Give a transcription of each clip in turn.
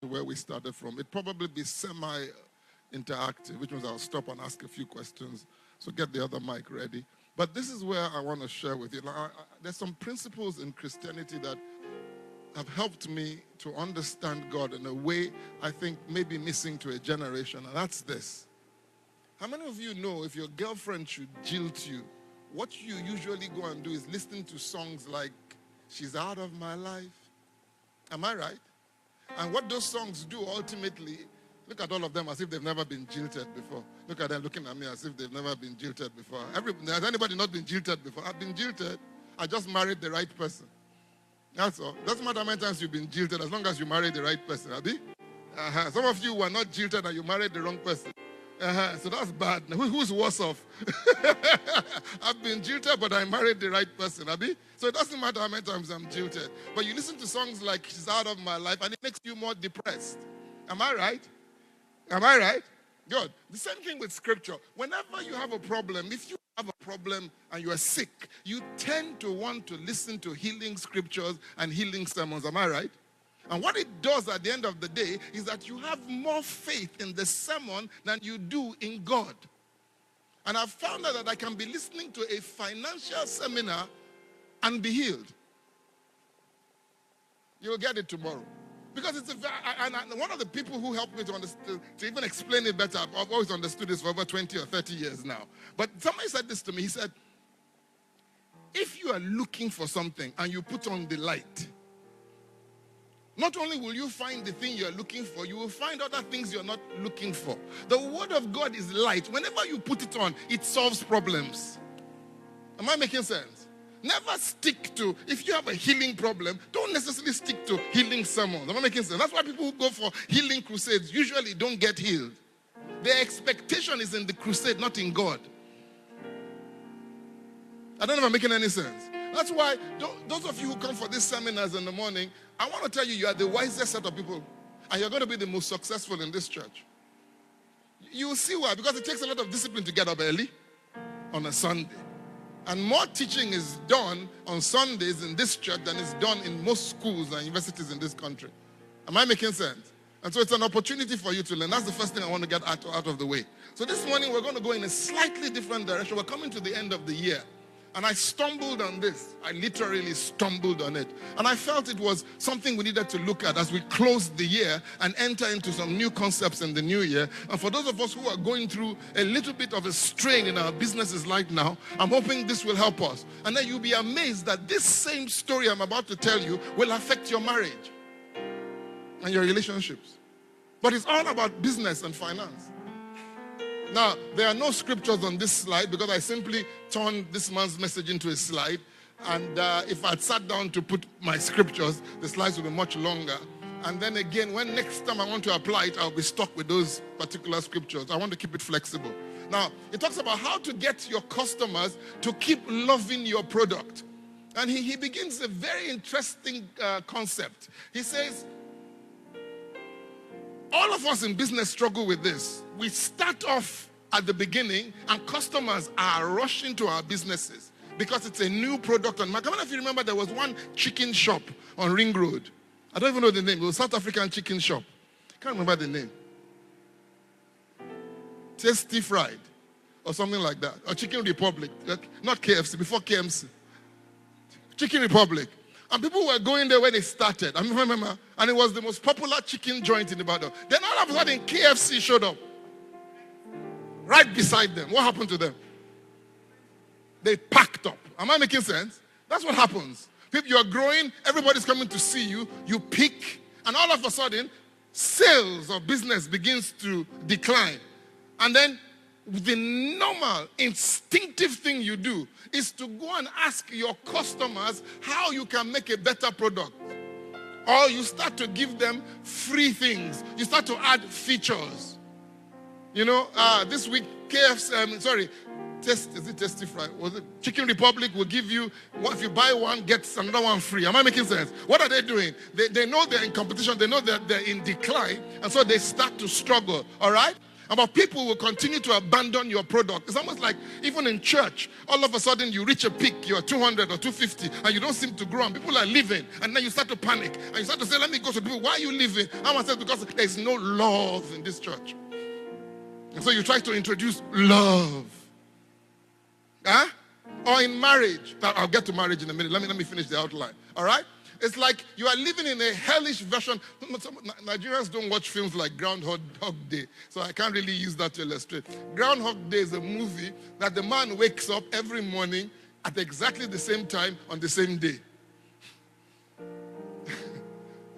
where we started from. It'd probably be semi-interactive, which means I'll stop and ask a few questions. So get the other mic ready. But this is where I want to share with you. Now, there's some principles in Christianity that have helped me to understand God in a way I think maybe missing to a generation, and that's this. How many of you know if your girlfriend should jilt you, what you usually go and do is listen to songs like, "She's Out of My Life"? Am I right? And what those songs do ultimately, look at all of them as if they've never been jilted before. Look at them looking at me as if they've never been jilted before. Has anybody not been jilted before? I've been jilted. I just married the right person. That's all. Doesn't matter how many times you've been jilted as long as you married the right person, Abi? Some of you were not jilted and you married the wrong person. So that's bad. Who's worse off? I've been jilted, but I married the right person, Abi? So it doesn't matter how many times I'm jilted. But you listen to songs like "She's Out of My Life" and it makes you more depressed. Am I right? Am I right? Good. The same thing with scripture. Whenever you have a problem, if you have a problem and you are sick, you tend to want to listen to healing scriptures and healing sermons. Am I right? And what it does at the end of the day is that you have more faith in the sermon than you do in God. And I've found out that I can be listening to a financial seminar and be healed. You'll get it tomorrow. Because it's one of the people who helped me to even explain it better, I've always understood this for over 20 or 30 years now. But somebody said this to me. He said, if you are looking for something and you put on the light, not only will you find the thing you're looking for, you will find other things you're not looking for. The word of God is light. Whenever you put it on, it solves problems. Am I making sense? Never stick to, if you have a healing problem, don't necessarily stick to healing sermons. Am I making sense? That's why people who go for healing crusades usually don't get healed. Their expectation is in the crusade, not in God. I don't know if I'm making any sense. That's why those of you who come for these seminars in the morning, I want to tell you, you are the wisest set of people. And you're going to be the most successful in this church. You will see why. Because it takes a lot of discipline to get up early on a Sunday. And more teaching is done on Sundays in this church than is done in most schools and universities in this country. Am I making sense? And so it's an opportunity for you to learn. That's the first thing I want to get out of the way. So this morning we're going to go in a slightly different direction. We're coming to the end of the year. And I stumbled on this. I literally stumbled on it. And I felt it was something we needed to look at as we close the year and enter into some new concepts in the new year. And for those of us who are going through a little bit of a strain in our businesses right now, I'm hoping this will help us. And then you'll be amazed that this same story I'm about to tell you will affect your marriage and your relationships. But it's all about business and finance. Now, there are no scriptures on this slide because I simply turned this man's message into a slide. And if I'd sat down to put my scriptures, the slides would be much longer. And then again, when next time I want to apply it, I'll be stuck with those particular scriptures. I want to keep it flexible. Now, it talks about how to get your customers to keep loving your product. And he begins a very interesting concept. He says, all of us in business struggle with this. We start off at the beginning and customers are rushing to our businesses because it's a new product on market. How many of you remember there was one chicken shop on Ring Road? I don't even know the name. It was South African chicken shop. I can't remember the name. Tasty Fried or something like that. Or Chicken Republic. Not KFC, before KMC. Chicken Republic. And people were going there when it started. I remember. And it was the most popular chicken joint in Ibadan. Then all of a sudden, KFC showed up. Right beside them. What happened to them? They packed up. Am I making sense? That's what happens. People, you are growing. Everybody's coming to see you. You peak. And all of a sudden, sales or business begins to decline. And then the normal, instinctive thing you do is to go and ask your customers how you can make a better product. Or you start to give them free things. You start to add features. You know, this week, KFC, is it Tasty Fry? Was it Chicken Republic will give you, if you buy one, get another one free. Am I making sense? What are they doing? They know they're in competition. They know that they're in decline. And so they start to struggle. All right? But people will continue to abandon your product. It's almost like even in church, all of a sudden you reach a peak, you're 200 or 250, and you don't seem to grow, and people are leaving, and then you start to panic, and you start to say, let me go to people, why are you leaving? I said, because there's no love in this church. And so you try to introduce love. Huh? Or in marriage. I'll get to marriage in a minute. Let me finish the outline. All right? It's like you are living in a hellish version. Nigerians don't watch films like Groundhog Day, so I can't really use that to illustrate. Groundhog Day is a movie that the man wakes up every morning at exactly the same time on the same day.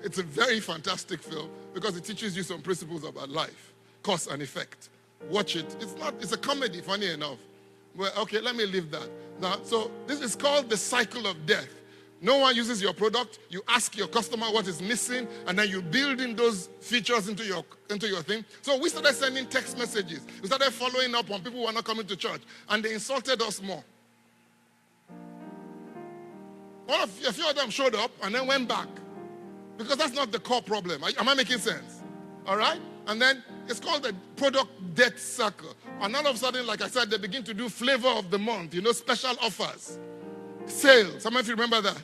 It's a very fantastic film because it teaches you some principles about life, cause and effect. Watch it. It's a comedy, funny enough. Well, okay, let me leave that. Now, so this is called the cycle of death. No one uses your product. You ask your customer what is missing, and then you build in those features into your thing. So we started sending text messages. We started following up on people who are not coming to church, and they insulted us more. A few of them showed up and then went back because that's not the core problem. Am I making sense? All right? And then it's called the product death circle. And all of a sudden, like I said, they begin to do flavor of the month, special offers. Sales. Some of you remember that?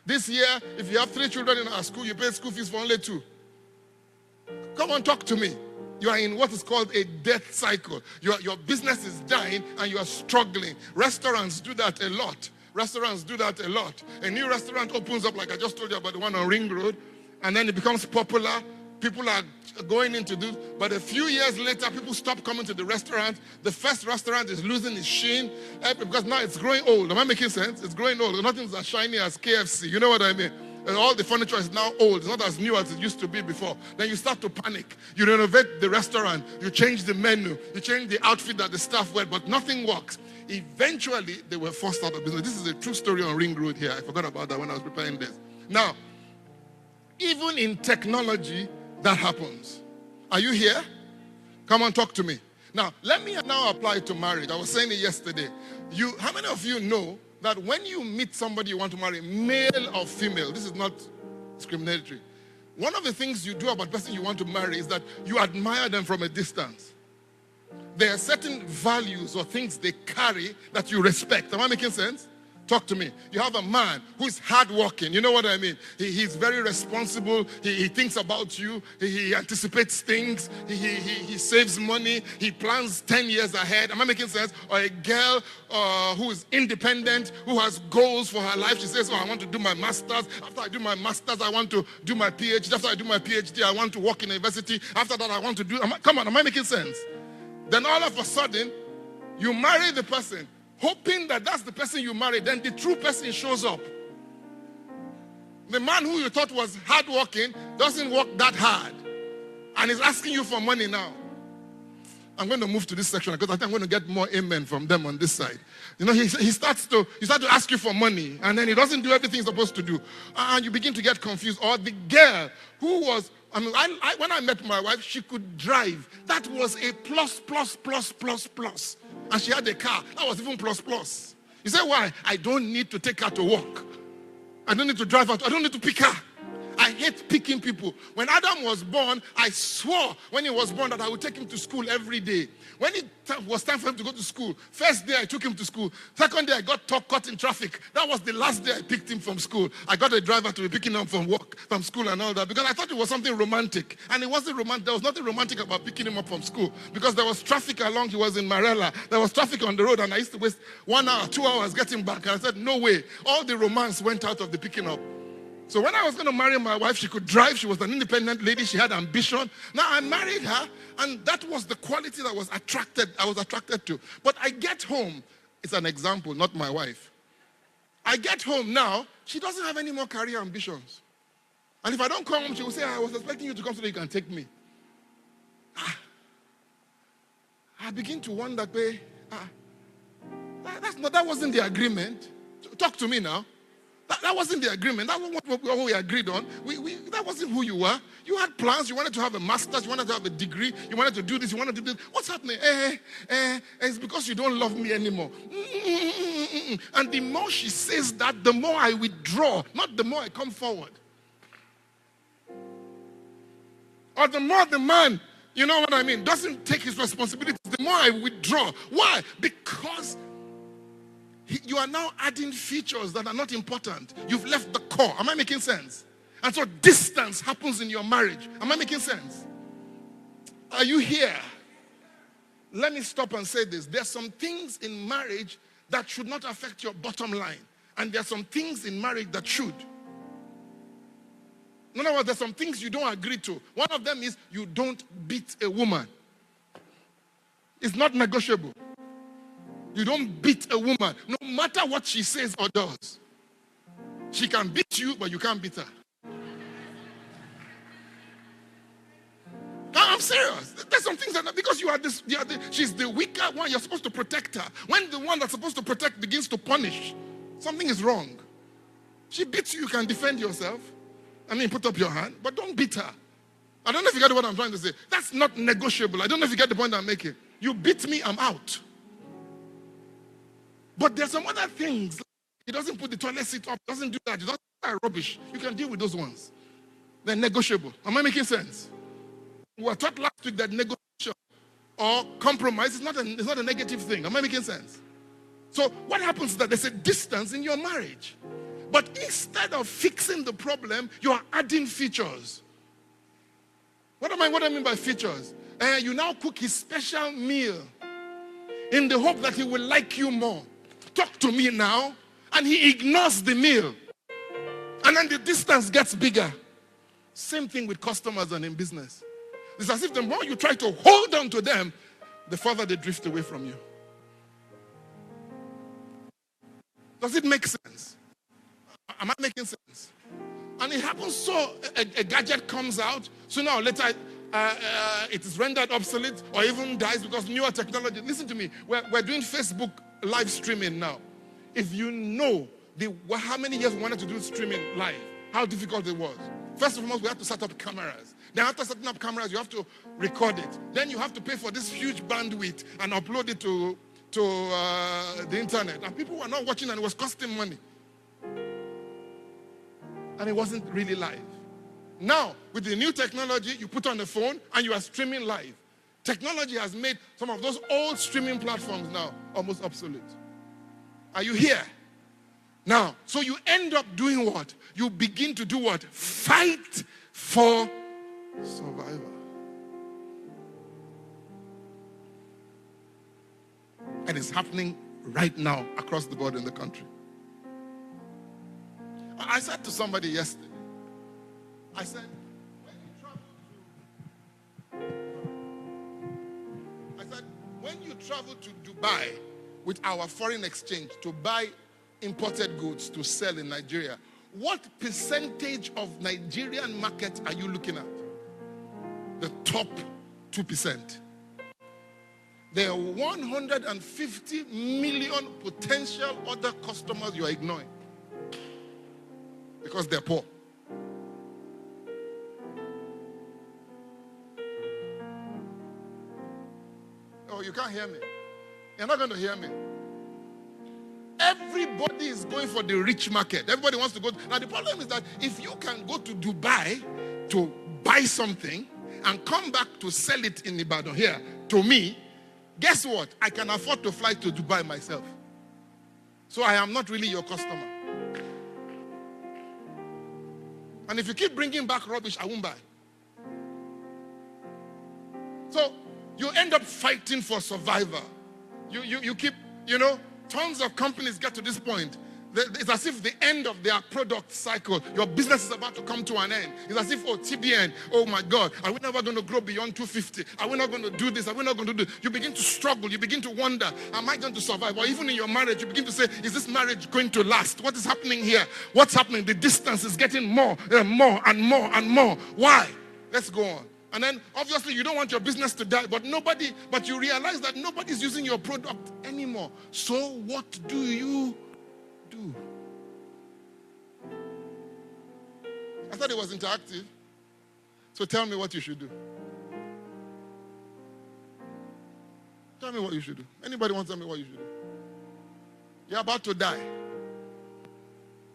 This year, if you have 3 children in our school, you pay school fees for only 2. Come on, talk to me. You are in what is called a death cycle. Your business is dying and you are struggling. Restaurants do that a lot. A new restaurant opens up, like I just told you about the one on Ring Road, and then it becomes popular. People are going into this, but a few years later, people stop coming to the restaurant. The first restaurant is losing its sheen because now it's growing old. Am I making sense? It's growing old. Nothing's as shiny as KFC. You know what I mean? And all the furniture is now old. It's not as new as it used to be before. Then you start to panic. You renovate the restaurant. You change the menu. You change the outfit that the staff wear, but nothing works. Eventually, they were forced out of business. This is a true story on Ring Road here. I forgot about that when I was preparing this. Now, even in technology, that happens. Are you here? Come on, talk to me. Now, let me now apply it to marriage. I was saying it yesterday. How many of you know that when you meet somebody you want to marry, male or female, this is not discriminatory. One of the things you do about the person you want to marry is that you admire them from a distance. There are certain values or things they carry that you respect. Am I making sense? Talk to me. You have a man who's hardworking. You know what I mean? He's very responsible. He thinks about you. He anticipates things. He saves money. He plans 10 years ahead. Am I making sense? Or a girl who is independent, who has goals for her life. She says, I want to do my master's. After I do my master's, I want to do my PhD. After I do my PhD, I want to work in a university. After that, I want to do... Come on, am I making sense? Then all of a sudden, you marry the person, hoping that that's the person you marry. Then the true person shows up. The man who you thought was hardworking doesn't work that hard and is asking you for money now. I'm going to move to this section because I think I'm going to get more amen from them on this side. He starts to ask you for money, and then he doesn't do everything he's supposed to do. And you begin to get confused. Or the girl who was, when I met my wife, she could drive. That was a plus. And she had a car. That was even plus. You say, why? I don't need to take her to work. I don't need to drive her. I don't need to pick her. I hate picking people. When Adam was born, I swore when he was born that I would take him to school every day. When it was time for him to go to school, first day I took him to school. Second day I got caught in traffic. That was the last day I picked him from school. I got a driver to be picking him from work, from school and all that, because I thought it was something romantic. And it wasn't romantic. There was nothing romantic about picking him up from school because there was traffic along. He was in Marella. There was traffic on the road, and I used to waste 1 hour, 2 hours getting back. And I said, no way. All the romance went out of the picking up. So when I was going to marry my wife, she could drive. She was an independent lady. She had ambition. Now I married her, and that was the quality that I was attracted to. But I get home. It's an example, not my wife. I get home now. She doesn't have any more career ambitions. And if I don't come home, she will say, I was expecting you to come so that you can take me. I begin to wonder, that wasn't the agreement. Talk to me now. That wasn't the agreement. That wasn't what we agreed on. That wasn't who you were. You had plans. You wanted to have a master's. You wanted to have a degree. You wanted to do this. You wanted to do this. What's happening? It's because you don't love me anymore. And the more she says that, the more I withdraw, not the more I come forward. Or the more the man You know what I mean? Doesn't take his responsibilities. The more I withdraw. Why? Because you are now adding features that are not important. You've left the core. Am I making sense? And so distance happens in your marriage. Am I making sense? Are you here? Let me stop and say this. There are some things in marriage that should not affect your bottom line. And there are some things in marriage that should. In other words, there's some things you don't agree to. One of them is you don't beat a woman. It's not negotiable. You don't beat a woman, no matter what she says or does. She can beat you, but you can't beat her. I'm serious. There's some things that because she's the weaker one, you're supposed to protect her. When the one that's supposed to protect begins to punish, something is wrong. She beats you, you can defend yourself. I mean, put up your hand, but don't beat her. I don't know if you get what I'm trying to say. That's not negotiable. I don't know if you get the point I'm making. You beat me, I'm out. But there's some other things. He doesn't put the toilet seat up, doesn't do that. He doesn't do that rubbish. You can deal with those ones. They're negotiable. Am I making sense? We were taught last week that negotiation or compromise is not a negative thing. Am I making sense? So what happens is that there's a distance in your marriage. But instead of fixing the problem, you are adding features. What do I mean by features? You now cook his special meal in the hope that he will like you more. Talk to me now. And he ignores the meal. And then the distance gets bigger. Same thing with customers and in business. It's as if the more you try to hold on to them, the further they drift away from you. Does it make sense? Am I making sense? And it happens so a gadget comes out, sooner or later it is rendered obsolete or even dies because newer technology. Listen to me. We're doing Facebook live streaming now. If you know how many years we wanted to do streaming live, how difficult it was. First and foremost, we had to set up cameras. Then after setting up cameras, you have to record it. Then you have to pay for this huge bandwidth and upload it to the internet. And people were not watching and it was costing money. And it wasn't really live. Now, with the new technology, you put on the phone and you are streaming live. Technology has made some of those old streaming platforms now almost obsolete. Are you here? Now, so you end up doing what? You begin to do what? Fight for survival. And it's happening right now across the board in the country. I said to somebody yesterday, I said, when you travel to Dubai with our foreign exchange to buy imported goods to sell in Nigeria, what percentage of Nigerian market are you looking at? The top 2%. There are 150 million potential other customers you are ignoring because they're poor. Oh, you can't hear me. You're not going to hear me. Everybody is going for the rich market. Everybody wants to go. Now, the problem is that if you can go to Dubai to buy something and come back to sell it in Ibadan here, to me, guess what? I can afford to fly to Dubai myself. So I am not really your customer. And if you keep bringing back rubbish, I won't buy. So you end up fighting for survival. You keep, tons of companies get to this point. It's as if the end of their product cycle, your business is about to come to an end. It's as if, TBN, oh my God, are we never going to grow beyond 250? Are we not going to do this? Are we not going to do this? You begin to struggle. You begin to wonder, am I going to survive? Or even in your marriage, you begin to say, is this marriage going to last? What is happening here? What's happening? The distance is getting more and more and more and more. Why? Let's go on. And then, obviously, you don't want your business to die, but you realize that nobody's using your product anymore. So what do you do? I thought it was interactive. So tell me what you should do. Tell me what you should do. Anybody want to tell me what you should do? You're about to die.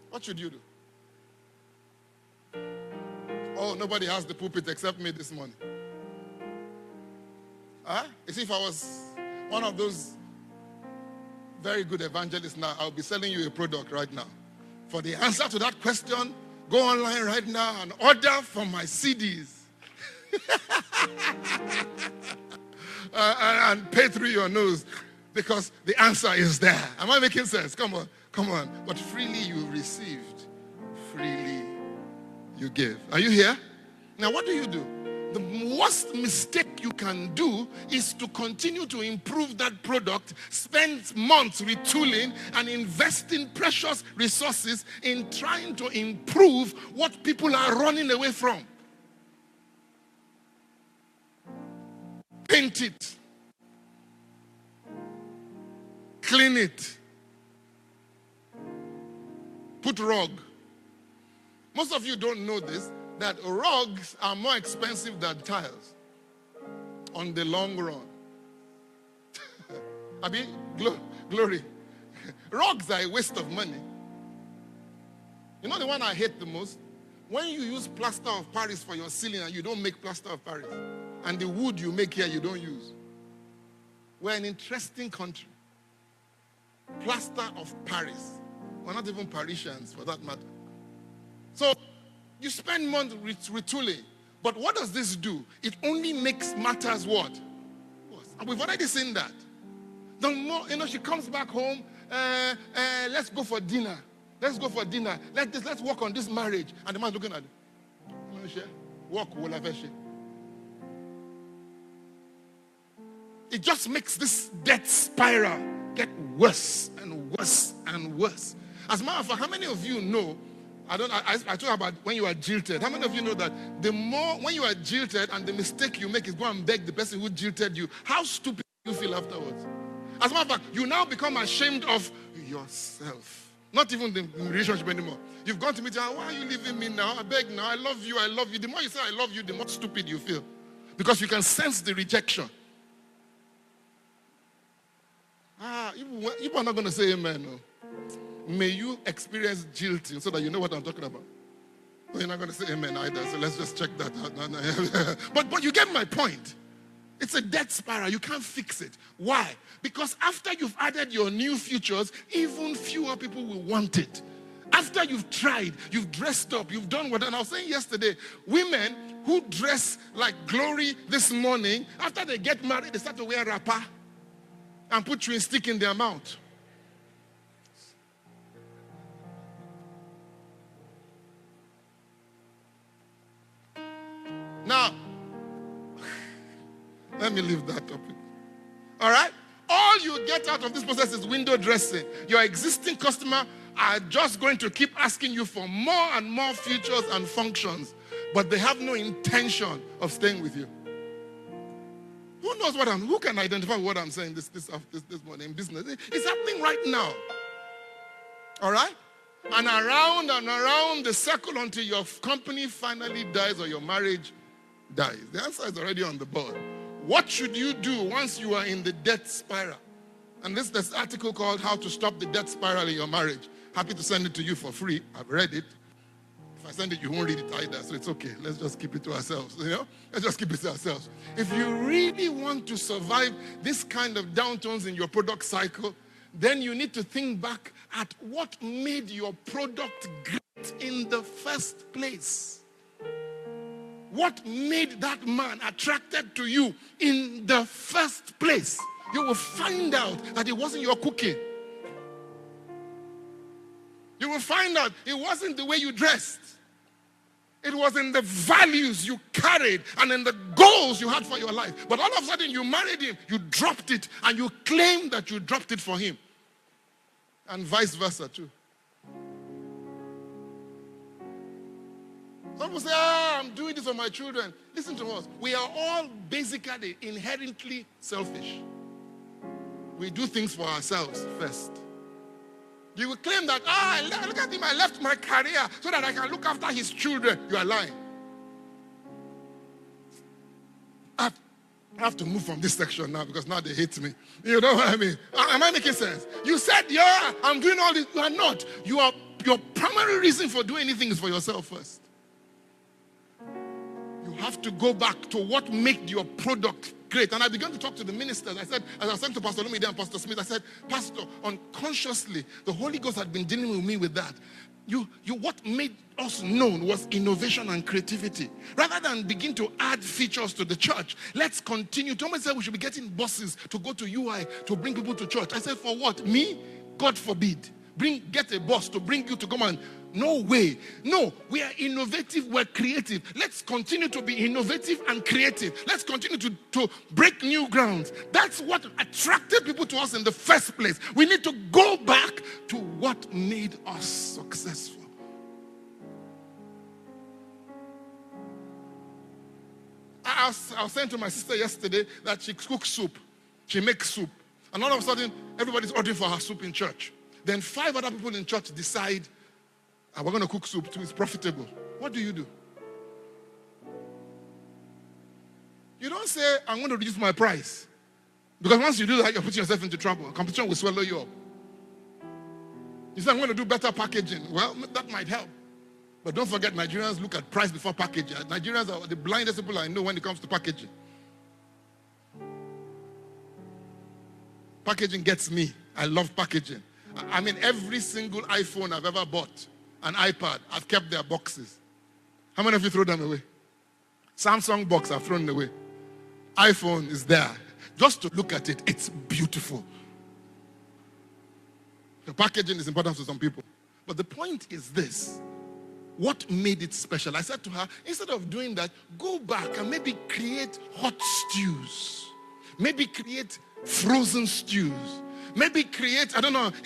What should you do? Oh, nobody has the pulpit except me this morning. As if I was one of those very good evangelists now, I'll be selling you a product right now. For the answer to that question, go online right now and order for my CDs. And pay through your nose because the answer is there. Am I making sense? Come on, come on. But freely you received, freely you give. Are you here? Now what do? The worst mistake you can do is to continue to improve that product, spend months retooling and investing precious resources in trying to improve what people are running away from. Paint it. Clean it. Put rug. Most of you don't know this, that rugs are more expensive than tiles on the long run. Abi, glory. Rugs are a waste of money. You know the one I hate the most? When you use plaster of Paris for your ceiling and you don't make plaster of Paris, and the wood you make here you don't use. We're an interesting country. Plaster of Paris. We're not even Parisians for that matter. So you spend months retooling. But what does this do? It only makes matters what? Worse. And we've already seen that. The more, she comes back home, let's go for dinner. Let's go for dinner. Let's work on this marriage. And the man's looking at it. Work will have It just makes this death spiral get worse and worse and worse. As a matter of fact, how many of you know, I talk about when you are jilted. How many of you know that the more, when you are jilted and the mistake you make is go and beg the person who jilted you, how stupid you feel afterwards? As a matter of fact, you now become ashamed of yourself. Not even the relationship anymore. You've gone to me, why are you leaving me now? I beg now, I love you, I love you. The more you say I love you, the more stupid you feel. Because you can sense the rejection. You are not going to say amen. No. May you experience jilting so that you know what I'm talking about. No, you're not going to say amen either, so let's just check that out. But you get my point. It's a death spiral. You can't fix it. Why? Because after you've added your new features, even fewer people will want it. After you've tried, you've dressed up, you've done what. And I was saying yesterday, women who dress like Glory this morning, after they get married, they start to wear wrapper and put chewing stick in their mouth. Now, let me leave that topic. All right? All you get out of this process is window dressing. Your existing customer are just going to keep asking you for more and more features and functions, but they have no intention of staying with you. Who knows who can identify what I'm saying this morning in business? It's happening right now. All right? And around the circle until your company finally dies or your marriage dies. The answer is already on the board. What should you do once you are in the death spiral? And this article called How to Stop the Death Spiral in Your Marriage. Happy to send it to you for free. I've read it. If I send it, you won't read it either, so it's okay. Let's just keep it to ourselves, Let's just keep it to ourselves. If you really want to survive this kind of downturns in your product cycle, then you need to think back at what made your product great in the first place. What made that man attracted to you in the first place? You will find out that it wasn't your cooking. You will find out it wasn't the way you dressed. It was in the values you carried and in the goals you had for your life. But all of a sudden you married him, you dropped it, and you claimed that you dropped it for him. And vice versa too. Some people say, I'm doing this for my children. Listen to us. We are all basically inherently selfish. We do things for ourselves first. You will claim that, look at him, I left my career so that I can look after his children. You are lying. I have to move from this section now because now they hate me. You know what I mean? Am I making sense? You said, I'm doing all this. You are not. Your primary reason for doing anything is for yourself first. You have to go back to what made your product great. And I began to talk to the ministers. I said, as I was saying to Pastor Lumide and Pastor Smith, I said, Pastor, unconsciously, the Holy Ghost had been dealing with me with that. What made us known was innovation and creativity. Rather than begin to add features to the church, let's continue. Somebody said we should be getting buses to go to UI to bring people to church. I said, for what? Me? God forbid. Get a bus to bring you to come and... No way. No, we are innovative, we're creative. Let's continue to be innovative and creative. Let's continue to break new grounds. That's what attracted people to us in the first place. We need to go back to what made us successful. I was saying to my sister yesterday that she cooks soup. She makes soup. And all of a sudden, everybody's ordering for her soup in church. Then 5 other people in church decide, we're going to cook soup too, it's profitable. What do? You don't say, I'm going to reduce my price. Because once you do that, you're putting yourself into trouble. Competition will swallow you up. You say, I'm going to do better packaging. Well, that might help. But don't forget, Nigerians look at price before packaging. Nigerians are the blindest people I know when it comes to packaging. Packaging gets me. I love packaging. I mean, every single iPhone I've ever bought, an iPad, I've kept their boxes. How many of you throw them away? Samsung box, I've thrown away. iPhone is there. Just to look at it, it's beautiful. The packaging is important to some people. But the point is this. What made it special? I said to her, instead of doing that, go back and maybe create hot stews. Maybe create frozen stews. Maybe create,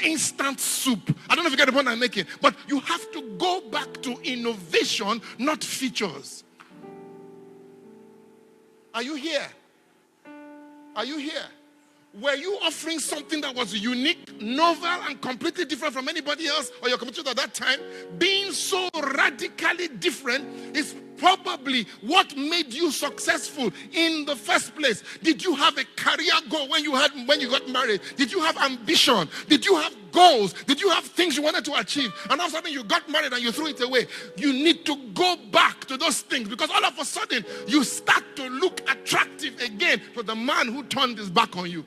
instant soup. I don't know if you get the point I'm making. But you have to go back to innovation, not features. Are you here? Are you here? Were you offering something that was unique, novel, and completely different from anybody else or your competitors at that time? Being so radically different is probably what made you successful in the first place. Did you have a career goal when you got married? Did you have ambition? Did you have goals? Did you have things you wanted to achieve? And all of a sudden you got married and you threw it away. You need to go back to those things because all of a sudden you start to look attractive again to the man who turned his back on you.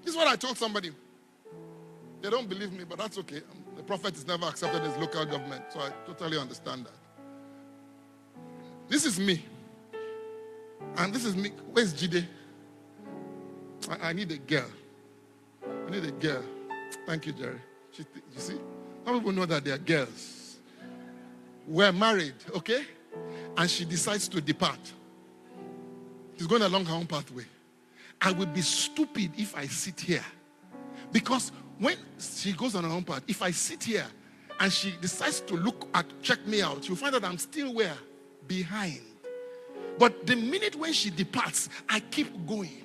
This is what I told somebody. They don't believe me, but that's okay. The prophet is never accepted as local government, so I totally understand that. This is me. And this is me. Where's Jide? I need a girl. I need a girl. Thank you, Jerry. You see? Some people know that they are girls. We're married, okay? And she decides to depart. She's going along her own pathway. I would be stupid if I sit here. Because when she goes on her own path, if I sit here and she decides to check me out, she'll find that I'm still where? Behind. But the minute when she departs, I keep going.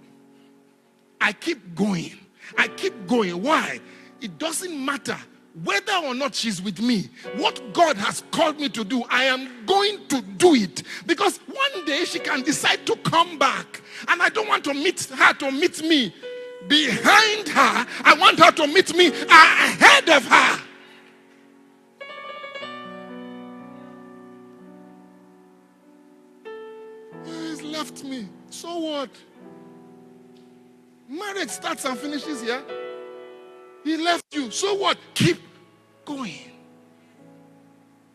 I keep going. I keep going. Why? It doesn't matter whether or not she's with me. What God has called me to do, I am going to do it. Because one day she can decide to come back. And I don't want to meet her to meet me behind her. I want her to meet me ahead of her. He's left me. So what? Marriage starts and finishes here. He left you. So what? Keep going.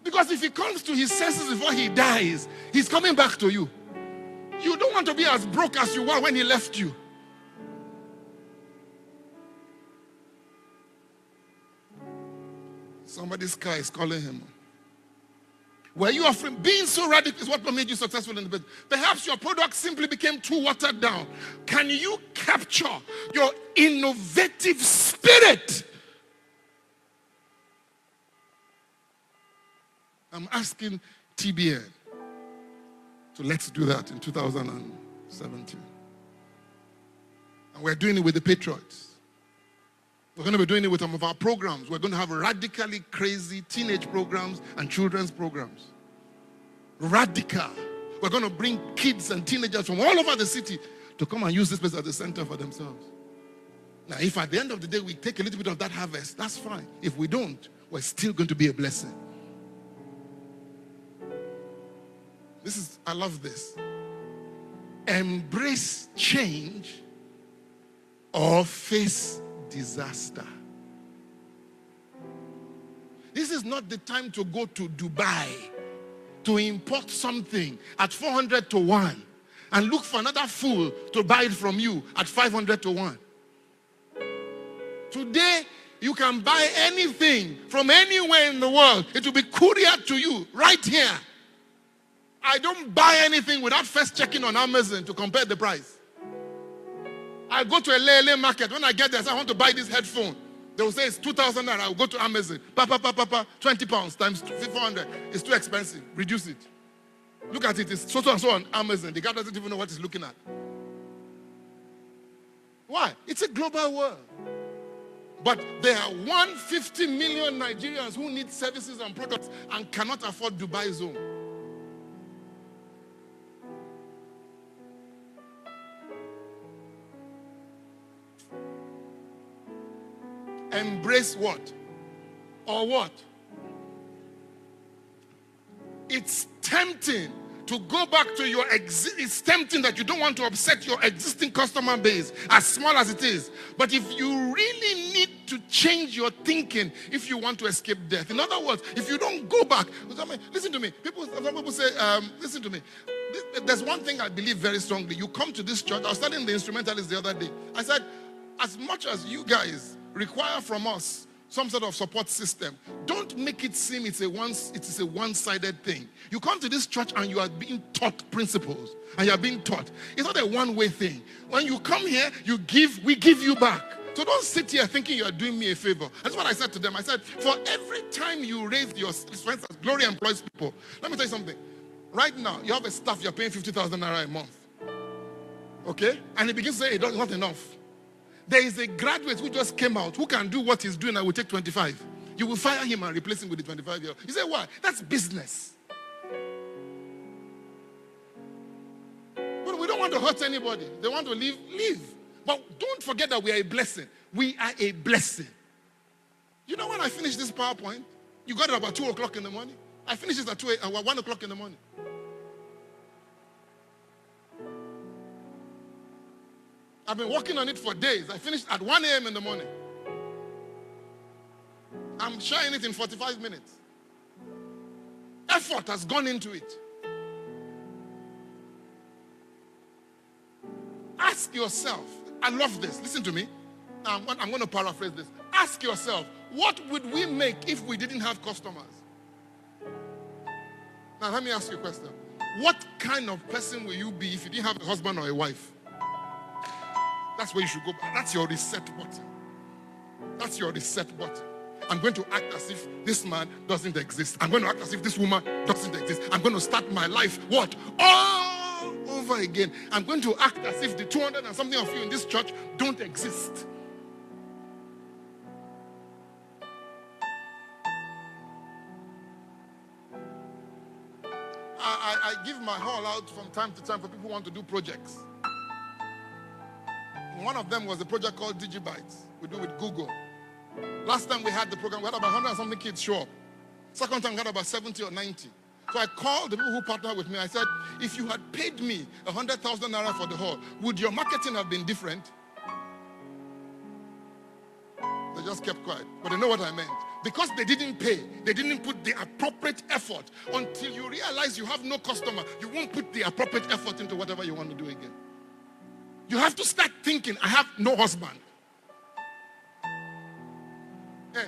Because if he comes to his senses before he dies, he's coming back to you. You don't want to be as broke as you were when he left you. Somebody's car is calling him. Were you offering? Being so radical is what made you successful in the business. Perhaps your product simply became too watered down. Can you capture your innovative spirit? I'm asking TBN to let's do that in 2017. And we're doing it with the Patriots. We're going to be doing it with some of our programs. We're going to have radically crazy teenage programs and children's programs. Radical. We're going to bring kids and teenagers from all over the city to come and use this place as a center for themselves. Now, if at the end of the day we take a little bit of that harvest, that's fine. If we don't, we're still going to be a blessing. I love this. Embrace change or face disaster. This is not the time to go to Dubai to import something at 400 to 1 and look for another fool to buy it from you at 500 to 1. Today, you can buy anything from anywhere in the world. It will be couriered to you right here. I don't buy anything without first checking on Amazon to compare the price. I go to a Lele market. When I get there, I say, I want to buy this headphone. They will say it's 2,000 and I will go to Amazon. 20 pounds times 400. It's too expensive. Reduce it. Look at it. It's so and so on Amazon. The guy doesn't even know what he's looking at. Why? It's a global world. But there are 150 million Nigerians who need services and products and cannot afford Dubai zone. Embrace what? Or what? It's tempting to go back to your it's tempting that you don't want to upset your existing customer base, as small as it is. But if you really need to change your thinking, if you want to escape death, in other words, if you don't go back, listen to me. Some people say, listen to me. There's one thing I believe very strongly. You come to this church. I was studying the instrumentalist the other day. I said, as much as you guys require from us some sort of support system, don't make it seem it is a one-sided thing. You come to this church and you are being taught principles, and you are being taught. It's not a one-way thing. When you come here, you give, we give you back. So don't sit here thinking you are doing me a favor. That's what I said to them. I said, for every time you raise your strength as Glory employs people, let me tell you something. Right now, you have a staff, you're paying 50,000 naira a month. Okay? And he begins to say, it's not enough. There is a graduate who just came out who can do what he's doing and will take 25. You will fire him and replace him with the 25-year-old. You say, why? That's business. But we don't want to hurt anybody. They want to leave. But don't forget that we are a blessing. We are a blessing. You know when I finished this PowerPoint? You got it about 2 o'clock in the morning. I finished it at 1 o'clock in the morning. I've been working on it for days. I finished at 1 a.m. in the morning. I'm sharing it in 45 minutes. Effort has gone into it. Ask yourself, I love this, listen to me. I'm going to paraphrase this. Ask yourself, what would we make if we didn't have customers? Now let me ask you a question. What kind of person will you be if you didn't have a husband or a wife? That's where you should go. That's your reset button. That's your reset button. I'm going to act as if this man doesn't exist. I'm going to act as if this woman doesn't exist. I'm going to start my life, what? All over again. I'm going to act as if the 200 and something of you in this church don't exist. I give my all out from time to time for people who want to do projects. One of them was a project called Digibytes. We do with Google. Last time we had the program, we had about 100 and something kids show up. Second time we had about 70 or 90. So I called the people who partnered with me. I said, if you had paid me 100,000 naira for the hall, would your marketing have been different? They just kept quiet. But they know what I meant. Because they didn't pay, they didn't put the appropriate effort. Until you realize you have no customer, you won't put the appropriate effort into whatever you want to do again. You have to start thinking, I have no husband. Hey,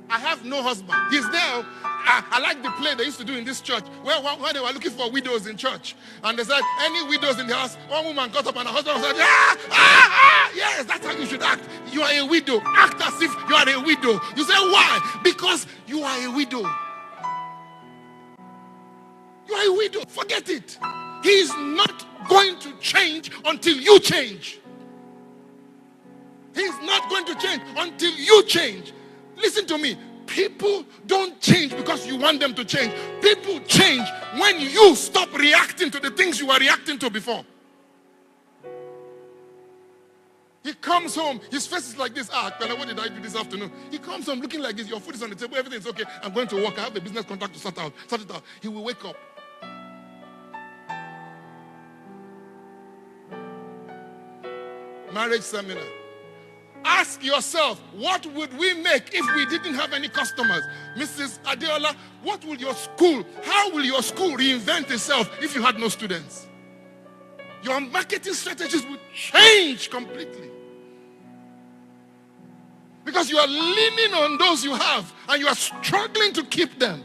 I have no husband. He's there. I like the play they used to do in this church where they were looking for widows in church. And they said, any widows in the house, one woman got up and her husband said, yes, that's how you should act. You are a widow. Act as if you are a widow. You say, why? Because you are a widow. You are a widow. Forget it. He is not going to change until you change. He's not going to change until you change. Listen to me. People don't change because you want them to change. People change when you stop reacting to the things you were reacting to before. He comes home, his face is like this. What did I do this afternoon? He comes home looking like this. Your food is on the table, everything's okay. I'm going to work. I have a business contract to sort it out. He will wake up. Marriage seminar. Ask yourself, what would we make if we didn't have any customers? Mrs. Adeola, what will your school, how will your school reinvent itself if you had no students? Your marketing strategies would change completely. Because you are leaning on those you have and you are struggling to keep them.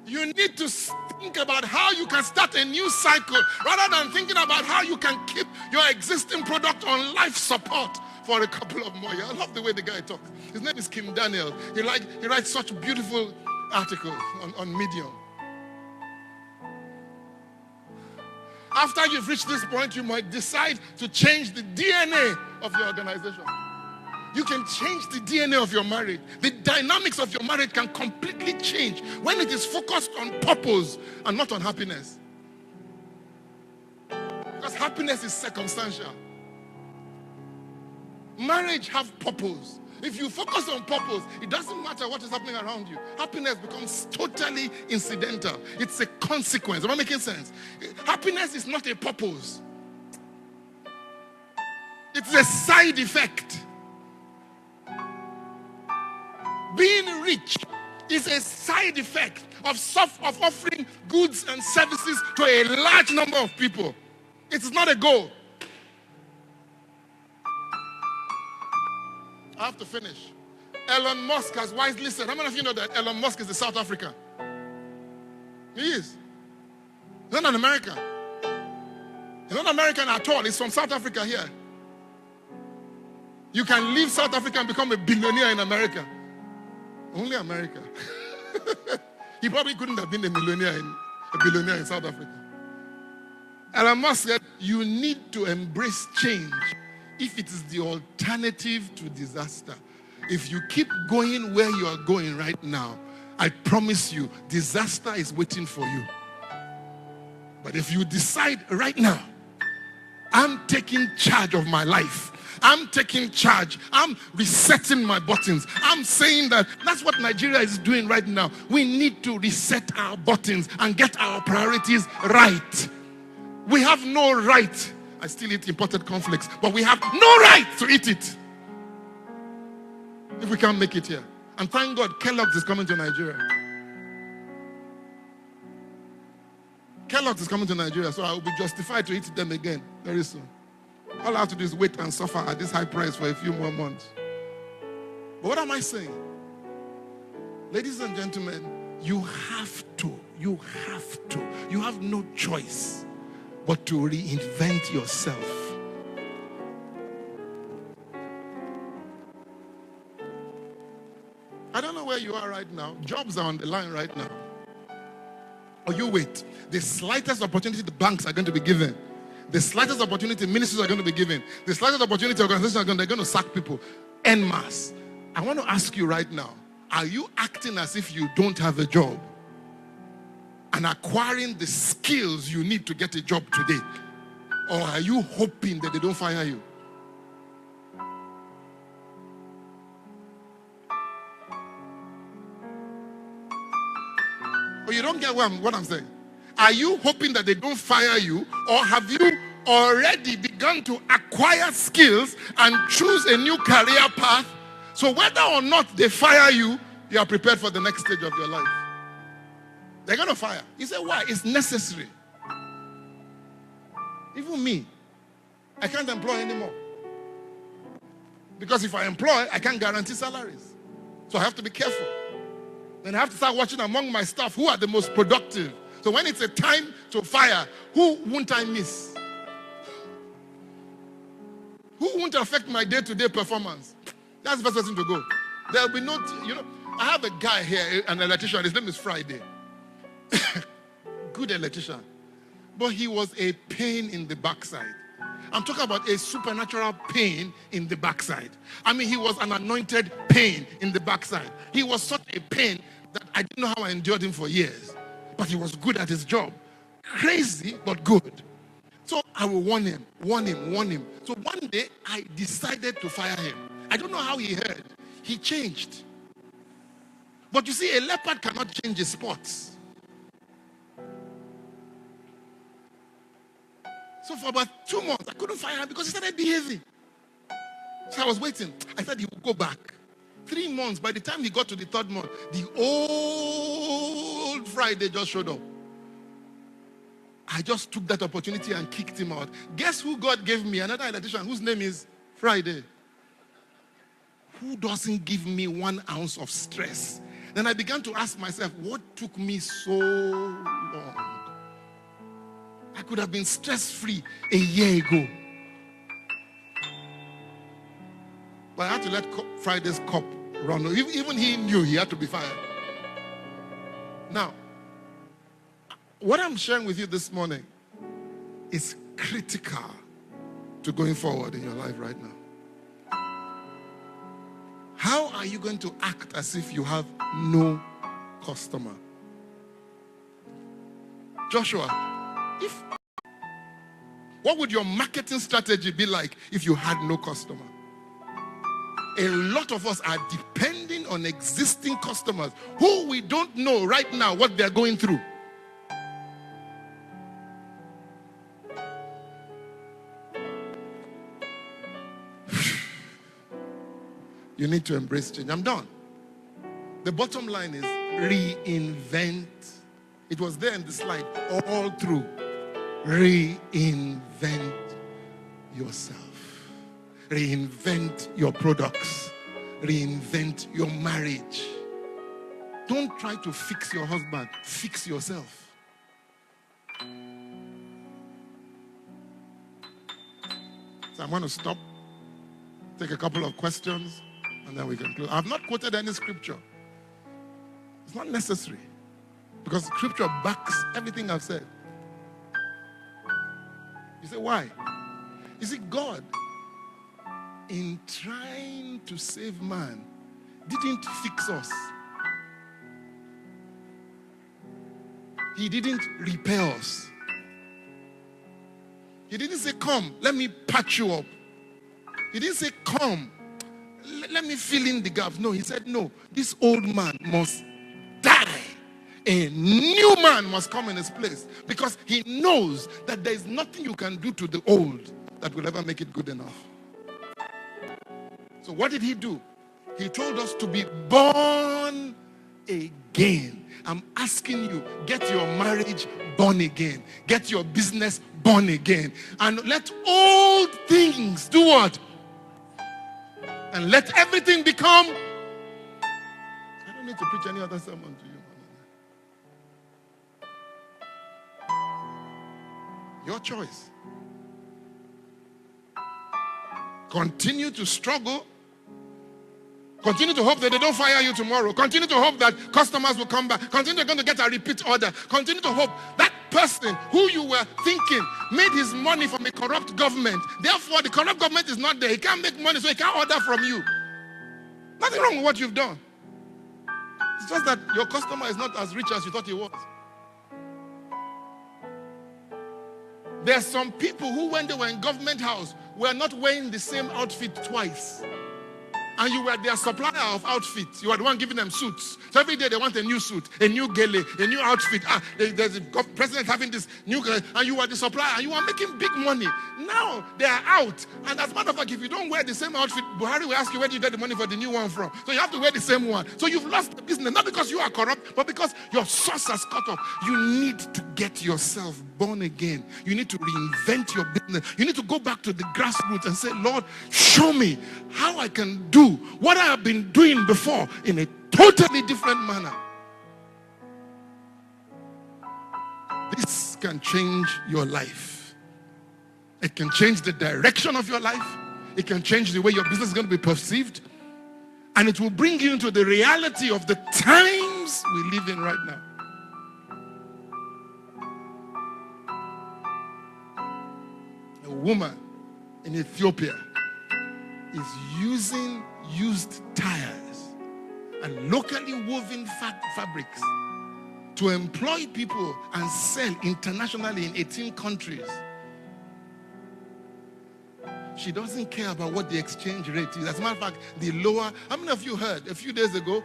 You need to think about how you can start a new cycle rather than thinking about how you can keep your existing product on life support for a couple of more years. I love the way the guy talks. His name is Kim Daniel. He writes such beautiful articles on Medium. After you've reached this point, you might decide to change the DNA of your organization. You can change the DNA of your marriage. The dynamics of your marriage can completely change when it is focused on purpose and not on happiness. Because happiness is circumstantial. Marriage have purpose. If you focus on purpose, it doesn't matter what is happening around you. Happiness becomes totally incidental. It's a consequence. Am I making sense? Happiness is not a purpose. It's a side effect. Being rich is a side effect of offering goods and services to a large number of people. It's not a goal. I have to finish. Elon Musk has wisely said, how many of you know that Elon Musk is a South African? He is. He's not an American. He's not American at all. He's from South Africa here. You can leave South Africa and become a billionaire in America. Only America. He probably couldn't have been a billionaire in South Africa. Elon Musk said, you need to embrace change if it is the alternative to disaster. If you keep going where you are going right now, I promise you, disaster is waiting for you. But if you decide right now, I'm taking charge of my life. I'm taking charge. I'm resetting my buttons. I'm saying that's what Nigeria is doing right now. We need to reset our buttons and get our priorities right. We have no right. I still eat imported cornflakes, but we have no right to eat it if we can't make it here. And thank God Kellogg's is coming to Nigeria. Kellogg's is coming to Nigeria, so I will be justified to eat them again very soon. All I have to do is wait and suffer at this high price for a few more months. But what am I saying? Ladies and gentlemen, you have no choice but to reinvent yourself. I don't know where you are right now. Jobs are on the line right now. Or you wait. The slightest opportunity the banks are going to be given. The slightest opportunity ministries are going to be given. The slightest opportunity organizations they're going to sack people en masse. I want to ask you right now, are you acting as if you don't have a job and acquiring the skills you need to get a job today? Or are you hoping that they don't fire you? Or you don't get what I'm saying? Are you hoping that they don't fire you, or have you already begun to acquire skills and choose a new career path? So whether or not they fire you, you are prepared for the next stage of your life. They're going to fire. You say, why? It's necessary. Even me, I can't employ anymore. Because if I employ, I can't guarantee salaries. So I have to be careful. Then I have to start watching among my staff who are the most productive. So when it's a time to fire, who won't I miss? Who won't affect my day-to-day performance? That's the first person to go. There'll be no, I have a guy here, an electrician. His name is Friday. Good electrician. But he was a pain in the backside. I'm talking about a supernatural pain in the backside. I mean, he was an anointed pain in the backside. He was such a pain that I didn't know how I endured him for years. But he was good at his job. Crazy, but good. So I will warn him. So one day, I decided to fire him. I don't know how he heard. He changed. But you see, a leopard cannot change his spots. So for about 2 months, I couldn't fire him because he started behaving. So I was waiting. I thought he would go back. 3 months. By the time he got to the 3rd month, the old Friday just showed up. I just took that opportunity and kicked him out. Guess who God gave me? Another electrician whose name is Friday. Who doesn't give me 1 ounce of stress? Then I began to ask myself, what took me so long? I could have been stress-free a year ago. But I had to let Friday's cup run. Even he knew he had to be fired. Now, what I'm sharing with you this morning is critical to going forward in your life right now. How are you going to act as if you have no customer? Joshua, what would your marketing strategy be like if you had no customer? A lot of us are depending on existing customers who we don't know right now what they're going through. You need to embrace change. I'm done. The bottom line is reinvent. It was there in the slide all through. Reinvent yourself. Reinvent your products. Reinvent your marriage. Don't try to fix your husband. Fix yourself. So I'm going to stop, take a couple of questions, and then we can close. I've not quoted any scripture. It's not necessary. Because scripture backs everything I've said. You say, why? You see, God, in trying to save man, didn't fix us. He didn't repair us. He didn't say, come, let me patch you up. He didn't say, come, let me fill in the gaps. No, he said, no, this old man must die. A new man must come in his place, because he knows that there is nothing you can do to the old that will ever make it good enough. So what did he do? He told us to be born again. I'm asking you, get your marriage born again. Get your business born again. And let old things do what? And let everything become. I don't need to preach any other sermon to you. Your choice. Continue to struggle. Continue to hope that they don't fire you tomorrow. Continue to hope that customers will come back. Continue to get a repeat order. Continue to hope that person who you were thinking made his money from a corrupt government. Therefore, the corrupt government is not there. He can't make money, so he can't order from you. Nothing wrong with what you've done. It's just that your customer is not as rich as you thought he was. There are some people who, when they were in government house, were not wearing the same outfit twice. And you were their supplier of outfits. You were the one giving them suits. So every day they want a new suit, a new gele, a new outfit. There's a president having this new gele, and you were the supplier, and you are making big money. Now they are out. And as a matter of fact, if you don't wear the same outfit, Buhari will ask you where do you get the money for the new one from. So you have to wear the same one. So you've lost the business, not because you are corrupt, but because your source has cut off. You need to get yourself born again. You need to reinvent your business. You need to go back to the grassroots and say, Lord, show me how I can do what I have been doing before in a totally different manner. This can change your life. It can change the direction of your life. It can change the way your business is going to be perceived. And it will bring you into the reality of the times we live in right now. A woman in Ethiopia is using used tires and locally woven fabrics to employ people and sell internationally in 18 countries. She doesn't care about what the exchange rate is. As a matter of fact, the lower, how many of you heard a few days ago,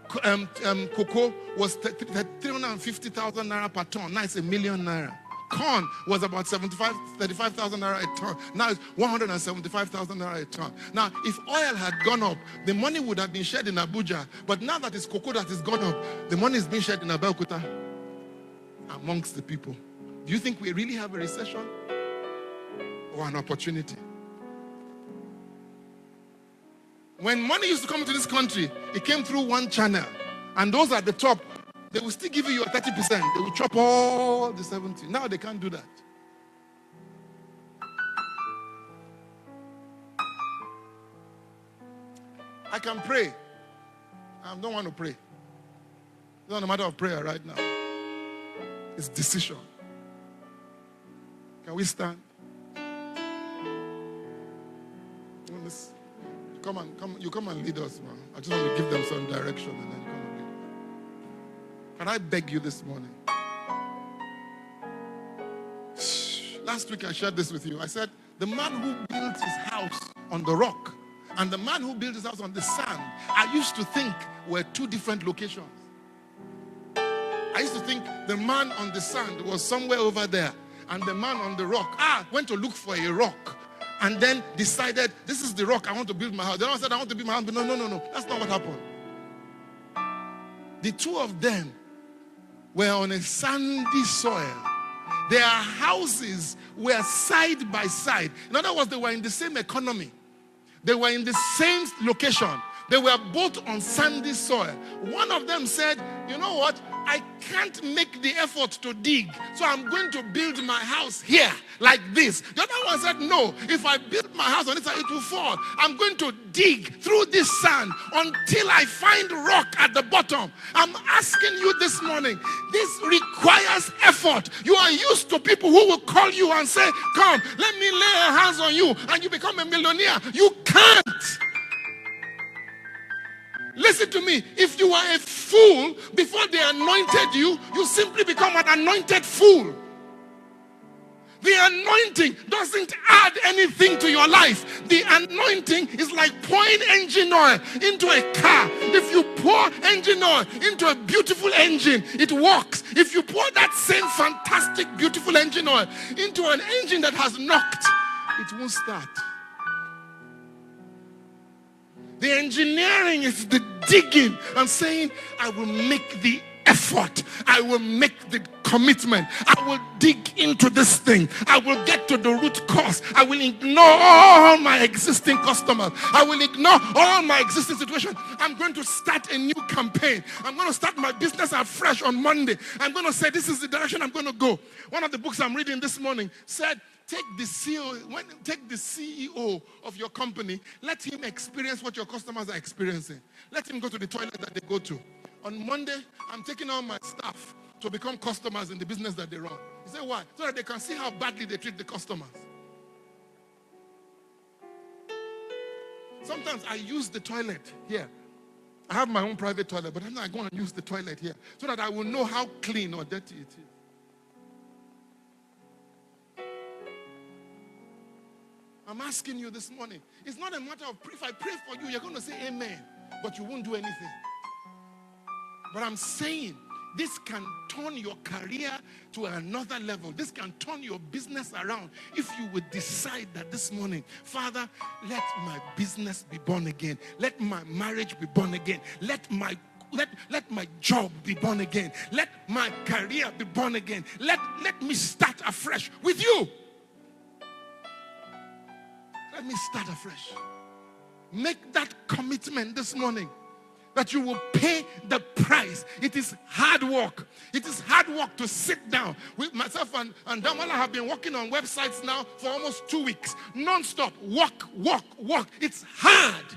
cocoa was 350,000 naira per ton. Now it's 1 million naira. corn was about 35,000 naira a ton. Now it's 175,000 naira a ton. Now, if oil had gone up, the money would have been shared in Abuja. But now that it's cocoa that has gone up, the money is being shared in Abeokuta amongst the people. Do you think we really have a recession or an opportunity? When money used to come into this country, it came through one channel. And those at the top, they will still give you your 30%. They will chop all the 70%. Now they can't do that. I can pray. I don't want to pray. It's not a matter of prayer right now. It's decision. Can we stand? You come and lead us, man. I just want to give them some direction and then come and lead. Can I beg you this morning? Last week I shared this with you. I said, the man who built his house on the rock and the man who built his house on the sand, I used to think were two different locations. I used to think the man on the sand was somewhere over there and the man on the rock went to look for a rock and then decided, this is the rock I want to build my house. The other said, I want to build my house. But no. That's not what happened. The two of them were on a sandy soil. Their houses were side by side. In other words, they were in the same economy. They were in the same location. They were both on sandy soil. One of them said, you know what? I can't make the effort to dig, so I'm going to build my house here, like this. The other one said, no, if I build my house on this side, it will fall. I'm going to dig through this sand until I find rock at the bottom. I'm asking you this morning, this requires effort. You are used to people who will call you and say, come, let me lay hands on you, and you become a millionaire. You can't. Listen to me. If you are a fool before they anointed you, you simply become an anointed fool. The anointing doesn't add anything to your life. The anointing is like pouring engine oil into a car. If you pour engine oil into a beautiful engine, it works. If you pour that same fantastic, beautiful engine oil into an engine that has knocked, it won't start. The engineering is the digging and saying, I will make the effort. I will make the commitment. I will dig into this thing. I will get to the root cause. I will ignore all my existing customers. I will ignore all my existing situations. I'm going to start a new campaign. I'm going to start my business afresh on Monday. I'm going to say, this is the direction I'm going to go. One of the books I'm reading this morning said, take the CEO of your company, let him experience what your customers are experiencing. Let him go to the toilet that they go to. On Monday, I'm taking all my staff to become customers in the business that they run. You say, why? So that they can see how badly they treat the customers. Sometimes I use the toilet here. I have my own private toilet, but I'm going to use the toilet here so that I will know how clean or dirty it is. I'm asking you this morning. It's not a matter of, if I pray for you, you're going to say amen, but you won't do anything. But I'm saying this can turn your career to another level. This can turn your business around if you would decide that this morning, Father, let my business be born again. Let my marriage be born again. Let my job be born again. Let my career be born again. Let me start afresh with you. Let me start afresh. Make that commitment this morning that you will pay the price. It is hard work. It is hard work to sit down. With myself and Damala have been working on websites now for almost 2 weeks. Non-stop. Work. It's hard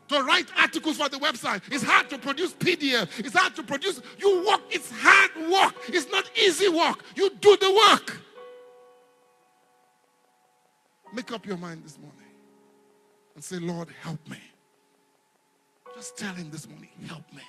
to write articles for the website. It's hard to produce PDF. It's hard to produce. You work. It's hard work. It's not easy work. You do the work. Make up your mind this morning and say, Lord, help me. Just tell him this morning, help me.